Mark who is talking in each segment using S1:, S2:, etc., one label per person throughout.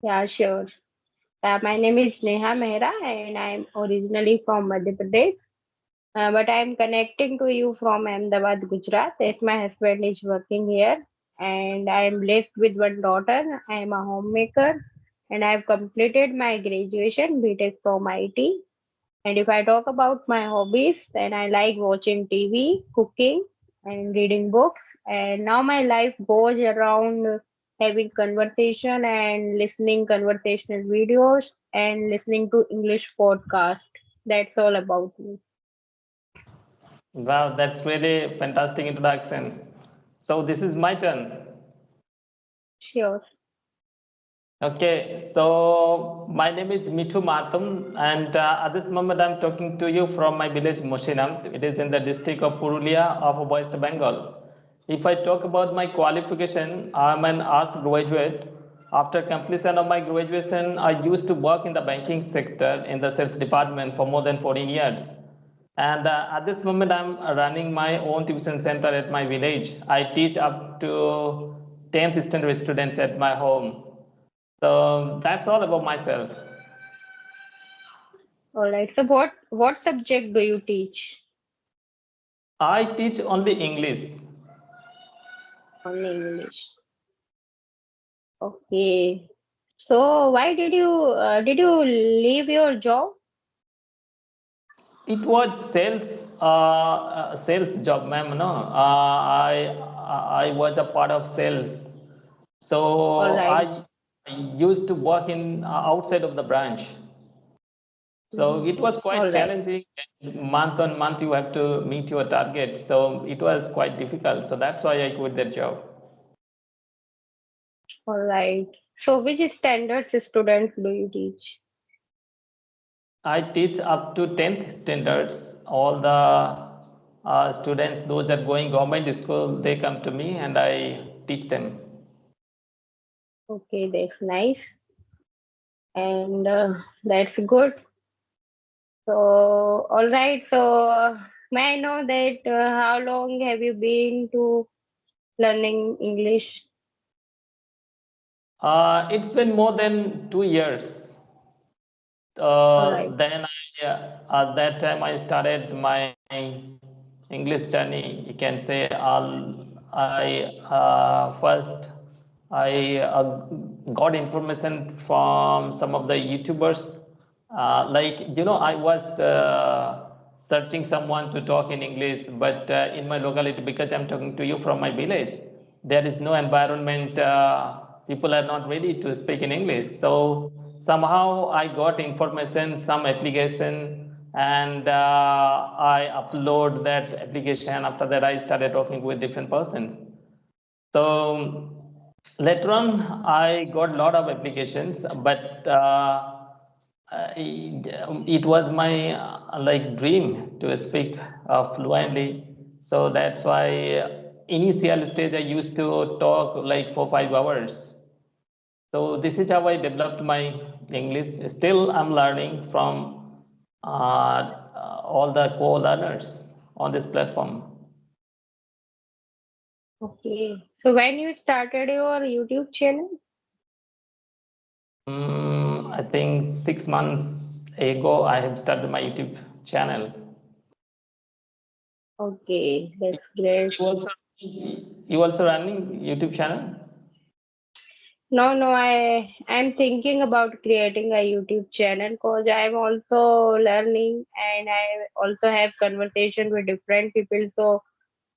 S1: Yeah, sure. My name is Neha Mehra and I'm originally from Madhya Pradesh. But I'm connecting to you from Ahmedabad, Gujarat, as my husband is working here. And I'm blessed with one daughter. I am a homemaker and I've completed my graduation BTech from IT. And if I talk about my hobbies, then I like watching TV, cooking, and reading books. And now my life goes around having conversation and listening conversational videos and listening to English podcast. That's all about me.
S2: Wow, that's really fantastic introduction. So this is my turn.
S1: Sure.
S2: Okay, so my name is Mithu Matham, and at this moment I'm talking to you from my village Moshinam. It is in the district of Purulia of West Bengal. If I talk about my qualification, I'm an arts graduate. After completion of my graduation, I used to work in the banking sector in the sales department for more than 14 years. And at this moment, I'm running my own tuition center at my village. I teach up to 10th standard students at my home. So that's all about myself.
S1: All right. So what subject do you teach?
S2: I teach only English.
S1: Only English. Okay. So why did you leave your job?
S2: It was sales job, ma'am. No, I was a part of sales.
S1: All
S2: So
S1: right.
S2: I used to work in outside of the branch. So
S1: Mhm.
S2: it was
S1: All
S2: quite
S1: right.
S2: challenging. Month on month, you have to meet your target. So it was quite difficult. So that's why I quit that job.
S1: All right. So which standards students do you teach?
S2: I teach up to 10th standards. All the students, those are going government school, they come to me and I teach them.
S1: Okay, that's nice. And that's good. So, all right. So, may I know that how long have you been to learning English?
S2: It's been more than 2 years.
S1: All right.
S2: Then at that time I started my English journey. You can say I first I got information from some of the YouTubers. Like I was searching someone to talk in English, but in my locality, because I'm talking to you from my village, there is no environment. People are not ready to speak in English. So somehow I got information, some application, and I upload that application. After that, I started talking with different persons. So later on, I got a lot of applications, but it was my like dream to speak fluently. So that's why initial stage I used to talk like 4 5 hours. So this is how I developed my English. Still, I'm learning from all the co-learners on this platform.
S1: Okay. So, when you started your YouTube channel?
S2: I think 6 months ago, I have started my YouTube channel.
S1: Okay, that's great.
S2: You also, you also running YouTube channel?
S1: No, no, I'm thinking about creating a YouTube channel because I'm also learning and I also have conversation with different people. So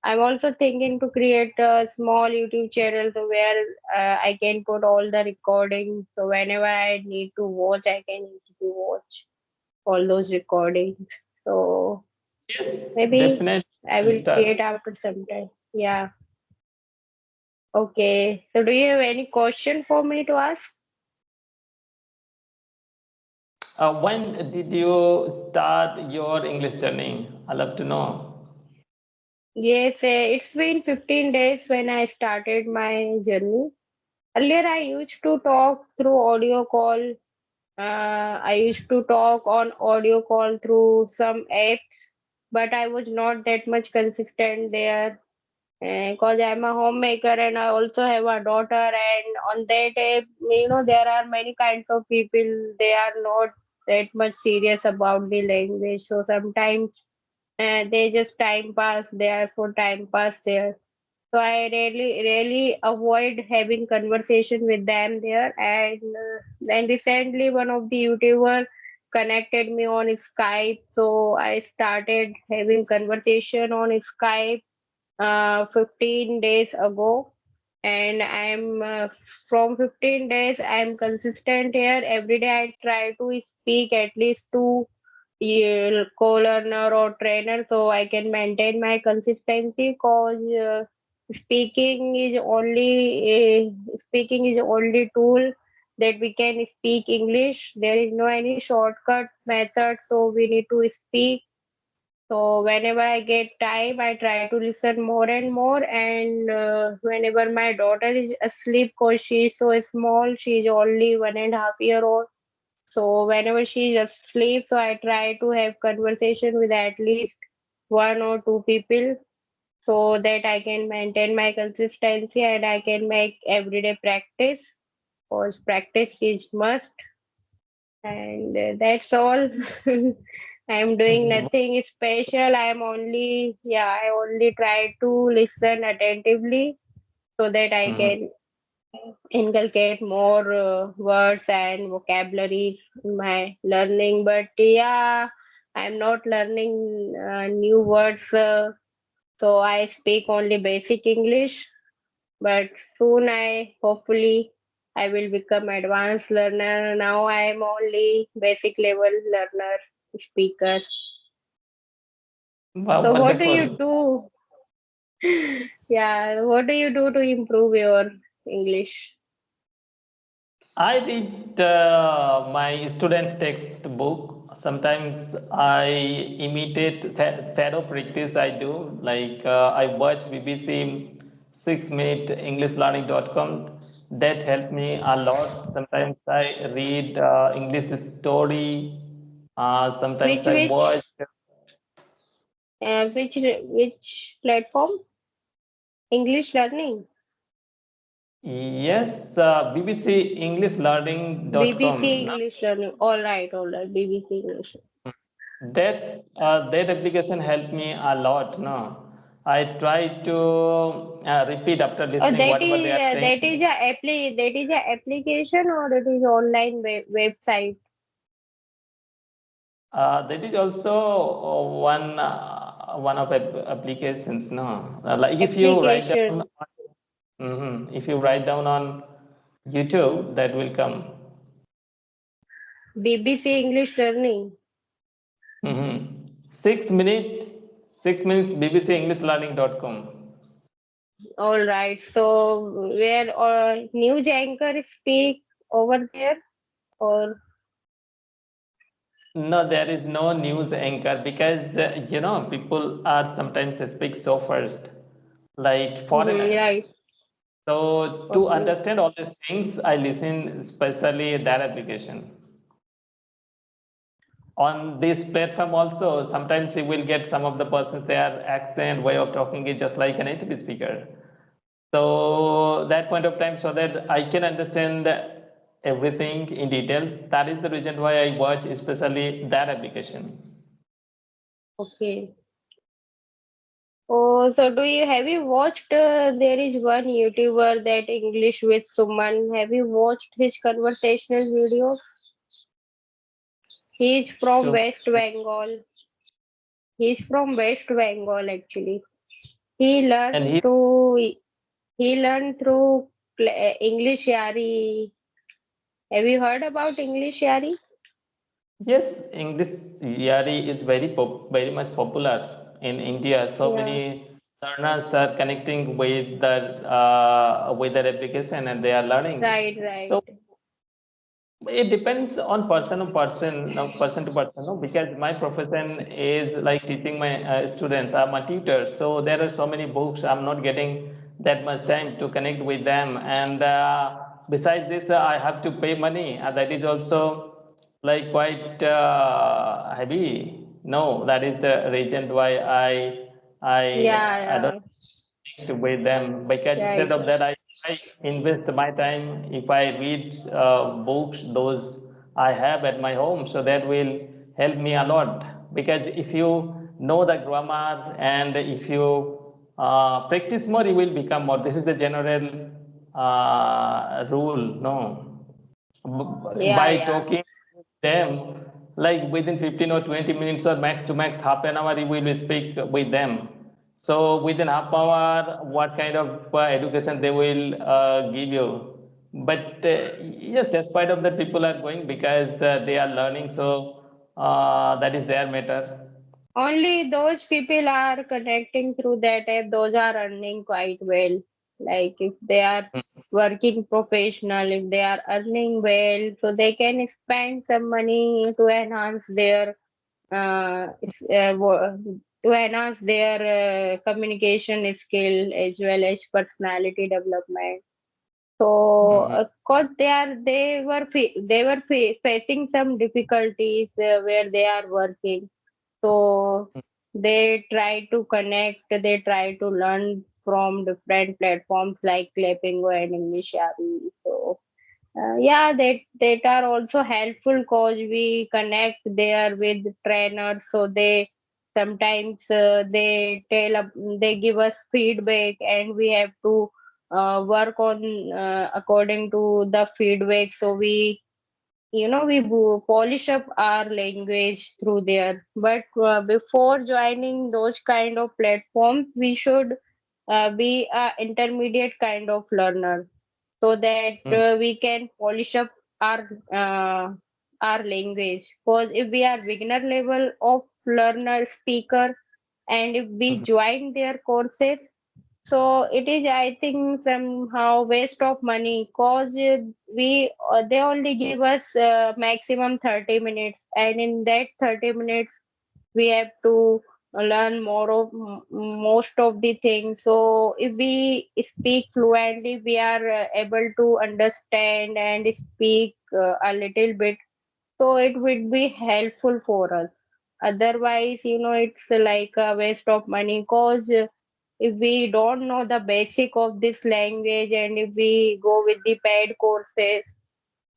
S1: I'm also thinking to create a small YouTube channel so where I can put all the recordings. So whenever I need to watch, I can easily watch all those recordings. So
S2: Yes,
S1: maybe
S2: definitely.
S1: I
S2: We'll
S1: will
S2: start.
S1: create after some time. Yeah. Okay. So do you have any question for me to ask?
S2: When did you start your English journey? I love to know.
S1: Yes, it's been 15 days when I started my journey. Earlier, I used to talk through audio call. I used to talk on audio call through some apps, but I was not that much consistent there. because I'm a homemaker and I also have a daughter. And on that, there are many kinds of people. They are not that much serious about the language. So sometimes they just time pass. They are for time pass there. So I really avoid having conversation with them there. And then recently, one of the YouTuber connected me on Skype. So I started having conversation on Skype 15 days ago, and I'm from 15 days I'm consistent here. Every day I try to speak at least to co-learner or trainer so I can maintain my consistency, cause speaking is only tool that we can speak English. There is no any shortcut method, so we need to speak. So whenever I get time, I try to listen more and more. And whenever my daughter is asleep, cause she is so small, she is only 1.5 year old. So whenever she is asleep, so I try to have conversation with at least one or two people so that I can maintain my consistency and I can make everyday practice. Cause practice is must. And that's all. I'm doing nothing special. I only try to listen attentively so that I
S2: Mhm.
S1: can inculcate more words and vocabularies in my learning. But yeah, I'm not learning new words, so I speak only basic English. But soon hopefully I will become advanced learner. Now I am only basic level learner speaker.
S2: Wow,
S1: So what do you
S2: wonderful.
S1: do? Yeah, what do you do to improve your English?
S2: I read my students' textbook. Sometimes I imitate shadow practice. I do I watch BBC 6 minute EnglishLearning.com. That helped me a lot. Sometimes I read English story. Sometimes
S1: Which
S2: I watch.
S1: which which platform? English learning.
S2: Yes,
S1: BBC
S2: BBCEnglishLearning.com.
S1: English learning. All right. BBC English.
S2: That application helped me a lot. No, I try to repeat after listening whatever they are saying.
S1: That is a application or it is online website
S2: That is also one of applications. No, like if you write down,
S1: application.
S2: if you write down on YouTube, that will come.
S1: BBC English learning.
S2: 6 minute, 6 minutes BBCEnglishLearning.com.
S1: All right. So where news anchor speak over there or
S2: No, there is no news anchor because people are sometimes speak so first, like foreigners.
S1: right.
S2: So to
S1: Okay.
S2: understand all these things, I listen especially that application. On this platform also, sometimes you will get some of the persons their accent, way of talking is just like a native speaker. So that point of time, so that I can understand everything in details. That is the reason why I watch especially that application.
S1: Okay. Oh, so have you watched? There is one YouTuber that English with Suman. Have you watched his conversational videos? He's from
S2: So
S1: West Bengal. He's from West Bengal actually. He
S2: and
S1: learned
S2: he
S1: through he learned through English Yari. Have you heard about English Yari?
S2: yes, English Yari is very much popular in India. So
S1: Yeah,
S2: many learners are connecting with that application and they are learning.
S1: right.
S2: So it depends on person to person, no, person to person, no, because my profession is like teaching my students. I'm a tutor, so there are so many books. I'm not getting that much time to connect with them, and besides this, I have to pay money, and that is also like quite heavy. No, that is the reason why I
S1: Yeah,
S2: I don't
S1: yeah.
S2: finished with them, because instead
S1: Right.
S2: of that, I invest my time if I read books those I have at my home, so that will help me a lot. Because if you know the grammar and if you practice more, you will become more. This is the general rule, no?
S1: Yeah,
S2: By
S1: yeah.
S2: talking with them, like within 15 or 20 minutes or max to max half an hour, you will speak with them. So within half hour, what kind of education they will give you. But yes, despite of that, people are going because they are learning, so that is their matter.
S1: Only those people are connecting through that app, those are earning quite well. Like if they are working professional, if they are earning well, so they can spend some money to enhance their to enhance their communication skill as well as personality development. So,
S2: Mhm.
S1: cause they were facing some difficulties where they are working. So they try to connect, they try to learn from different platforms like Clappingo and English Yari. So yeah, that are also helpful cause we connect there with trainers. So they sometimes they give us feedback and we have to work on according to the feedback. So we polish up our language through there. But before joining those kind of platforms, we should be a intermediate kind of learner so that
S2: Mhm.
S1: we can polish up our uh, our language. Because if we are beginner level of learner speaker and if we
S2: Mhm.
S1: join their courses, so it is, I think, somehow waste of money because they only give us maximum 30 minutes, and in that 30 minutes we have to learn most of the things. So if we speak fluently, we are able to understand and speak a little bit. So it would be helpful for us. Otherwise, it's like a waste of money because if we don't know the basic of this language and if we go with the paid courses,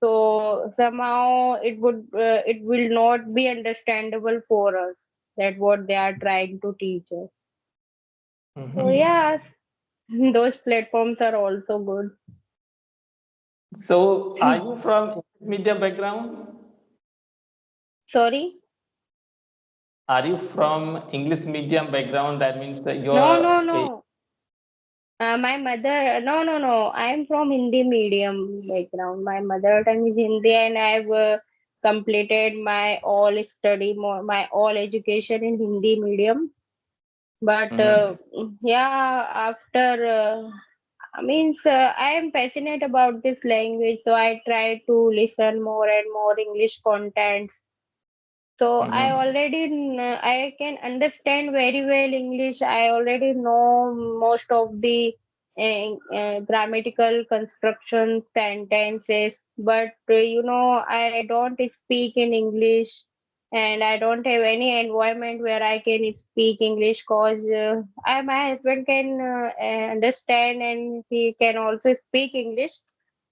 S1: so somehow it will not be understandable for us that what they are trying to teach us. So
S2: Mhm.
S1: yeah, those platforms are also good.
S2: So are you from English medium background?
S1: Sorry?
S2: Are you from English medium background? That means that
S1: No,
S2: you're
S1: no,
S2: a.
S1: no. My mother, no, no, no. I'm from Hindi medium background. My mother tongue is Hindi, and I've completed my all study, my all education in Hindi medium. But
S2: Mhm.
S1: yeah, after means I am passionate about this language, so I try to listen more and more English contents. So
S2: Mhm.
S1: I can understand very well English. I already know most of the grammatical construction sentences, but I don't speak in English, and I don't have any environment where I can speak English because my husband can understand and he can also speak English.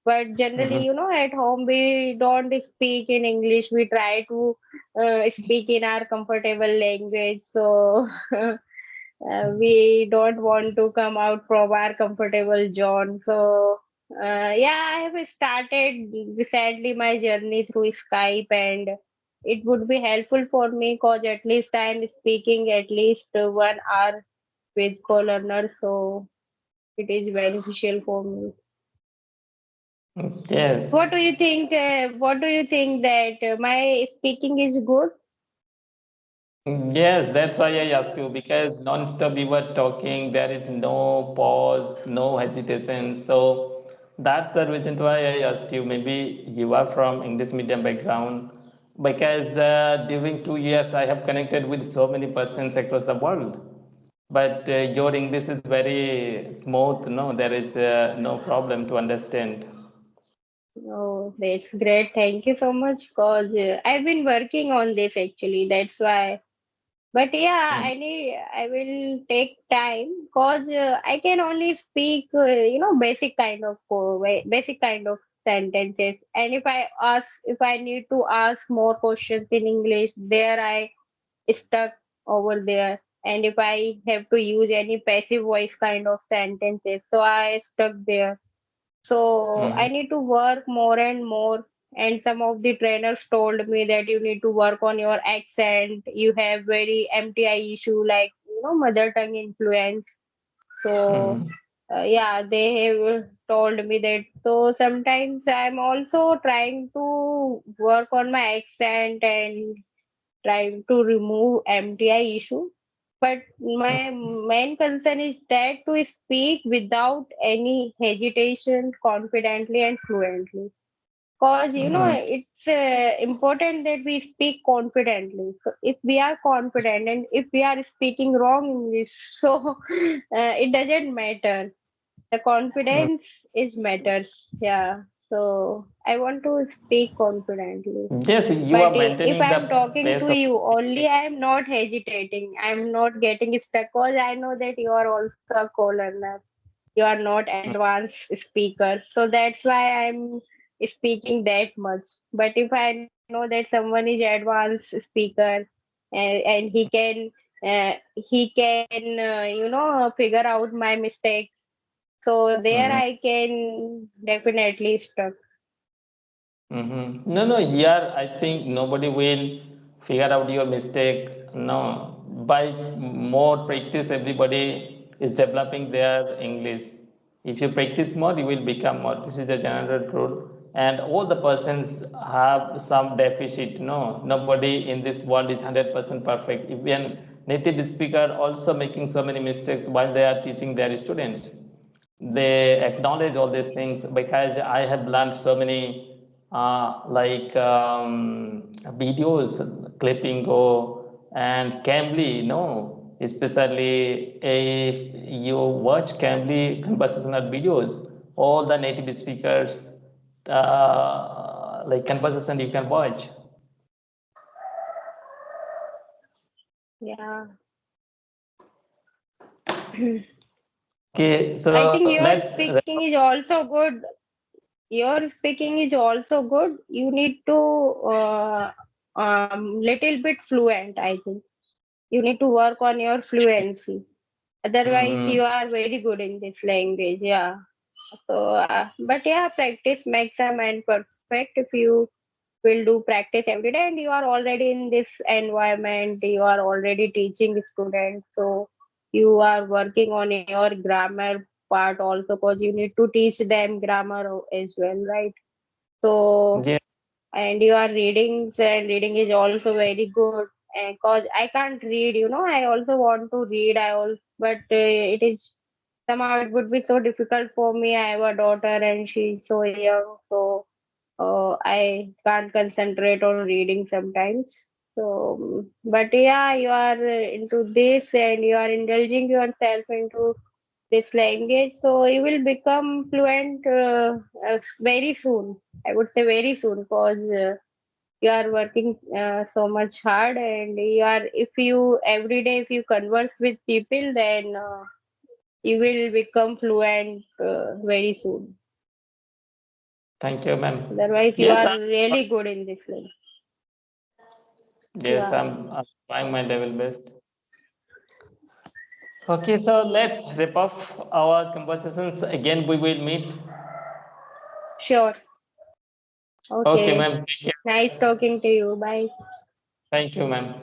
S1: But generally,
S2: Mhm.
S1: at home we don't speak in English. We try to speak in our comfortable language. So we don't want to come out from our comfortable zone. So yeah, I have started recently my journey through Skype, and it would be helpful for me because at least I am speaking at least 1 hour with co-learners. So it is beneficial for me.
S2: Yes.
S1: What do you think? What do you think that my speaking is good?
S2: Yes, that's why I ask you, because non-stop we were talking, there is no pause, no hesitation. So that's the reason why I asked you. Maybe you are from English medium background, because during 2 years I have connected with so many persons across the world. But your English is very smooth, no? There is no problem to understand.
S1: Oh, that's great. Thank you so much. Cause I've been working on this actually. That's why. But yeah,
S2: Mm.
S1: I will take time because I can only speak, basic kind of basic kind of sentences. And if I need to ask more questions in English, there I stuck over there. And if I have to use any passive voice kind of sentences, so I stuck there. So I
S2: Mhm.
S1: need to work more and more. And some of the trainers told me that you need to work on your accent. You have very MTI issue, like mother tongue influence. So
S2: Mhm.
S1: yeah, they have told me that. So sometimes I'm also trying to work on my accent and trying to remove MTI issue. But my main concern is that to speak without any hesitation, confidently and fluently. Because
S2: Mhm.
S1: it's important that we speak confidently. So if we are confident and if we are speaking wrong English, so it doesn't matter. The
S2: Mm.
S1: confidence is matters. Yeah. So I want to speak confidently.
S2: Yes, you
S1: But
S2: are
S1: if
S2: maintaining the
S1: I'm talking
S2: pace
S1: to
S2: of
S1: you only,
S2: speaking.
S1: I'm not hesitating. I'm not getting stuck because I know that you are also a co-learner. You are not advanced speaker. So that's why I'm speaking that much. But if I know that someone is advanced speaker and he can figure out my mistakes. So there
S2: Mhm.
S1: I can definitely stuck.
S2: Mm-hmm. No, no, yeah, I think nobody will figure out your mistake. No, by more practice, everybody is developing their English. If you practice more, you will become more. This is the general rule. And all the persons have some deficit. No, nobody in this world is 100% perfect. Even native speaker also making so many mistakes while they are teaching their students. They acknowledge all these things because I have learned so many videos, clipping go and Cambly, especially if you watch Cambly conversational videos, all the native speakers like conversation you can watch.
S1: Yeah.
S2: Okay,
S1: I
S2: so
S1: think your
S2: let's
S1: speaking is also good. Your speaking is also good. You need to little bit fluent, I think. You need to work on your fluency. Otherwise,
S2: mhm.
S1: you are very good in this language. Yeah. So, but yeah, practice makes a man perfect. If you will do practice every day and you are already in this environment, you are already teaching students. So, you are working on your grammar part also because you need to teach them grammar as well, right? So,
S2: Yeah.
S1: and your readings and reading is also very good. And cause I can't read, I also want to read. But it is somehow it would be so difficult for me. I have a daughter and she's so young, so I can't concentrate on reading sometimes. So, but yeah, you are into this and you are indulging yourself into this language, so you will become fluent very soon. I would say very soon, because you are working so much hard, and you are if you every day if you converse with people, then you will become fluent very soon.
S2: Thank you, ma'am.
S1: Otherwise, you
S2: Yes,
S1: are really good in this language.
S2: yes,
S1: Yeah,
S2: I'm trying my level best. Okay, so let's wrap up our conversations. Again, we will meet.
S1: sure.
S2: Okay,
S1: Okay.
S2: ma'am. Take care.
S1: Nice talking to you. Bye.
S2: Thank you, ma'am.